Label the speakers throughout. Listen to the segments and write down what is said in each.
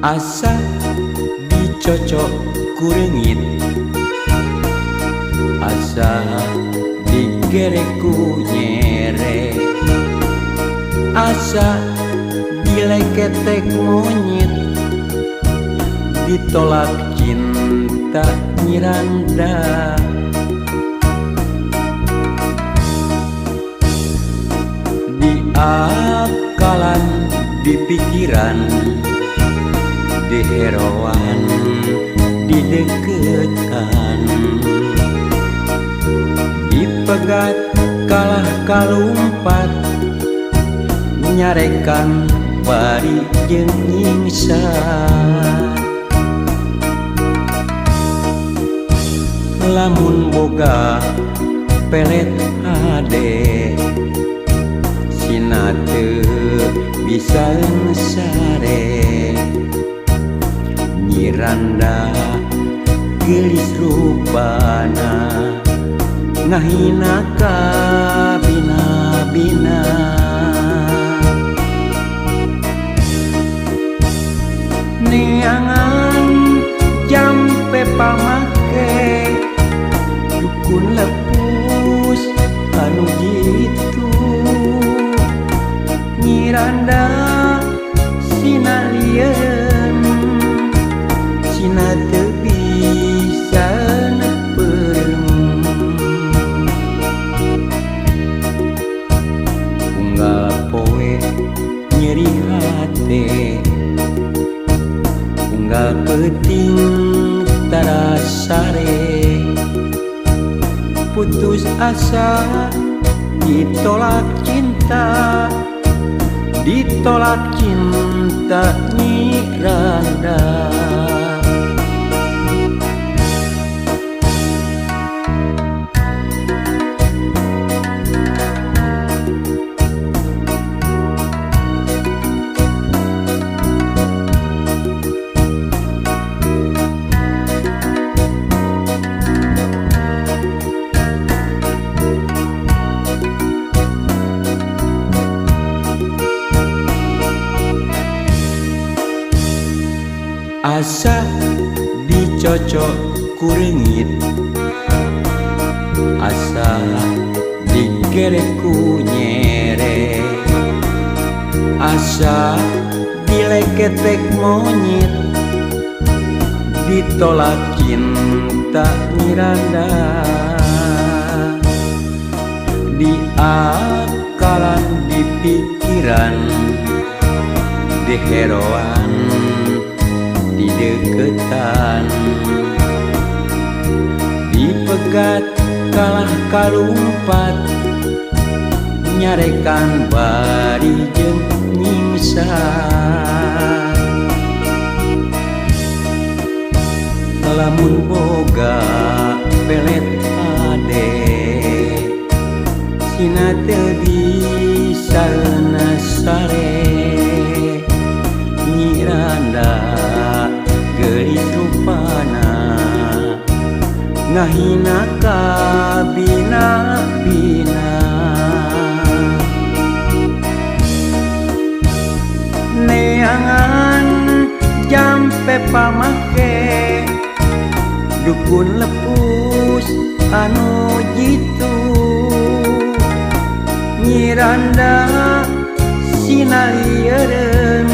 Speaker 1: asa dicocok kureungit, asa digerek ku nyere, asa dileketek monyet, ditolak cinta nyiranda. Di akalan, di pikiran, di heroan, di deketan, dipegat kalah kalumpat, nyarekan bari jeung nyingsan. Lamun boga pelet hade, sina teu bisa sare, nyiranda geulis rupana, ngahina ka bina-bina. Neangan jampe pamake, dukun lepus anu jitu, nyiranda sina lieun, sina teu bisa nepeureum. Unggal poe nyeri hate, unggal peuting tarasare, putus asa ditolak cinta, ditolak cinta nyiranda. Asa dicocok kureungit, asa digerek ku nyere, asa dileketek monyet, ditolak cinta nyiranda. Di akalan, di pikiran, di heroan, di deketan, dipegat kalah kalumpat, nyarekan bari jeung nyingsan. Lamun boga pelet hade, sina teu bisa sare, nyiranda geulis rupana, ngahina ka bina-bina. Neangan jampe pamake, dukun lepus anu jitu, nyiranda sina lieun,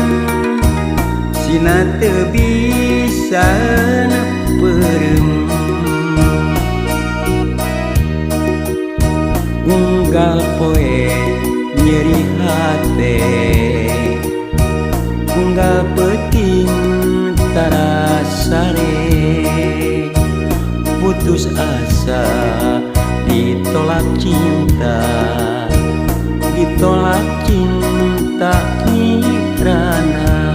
Speaker 1: sina teu bisa nepeureum. Unggal poe nyeri hate, unggal peuting tarasare, putus asa ditolak cinta, ditolak cinta nyirana.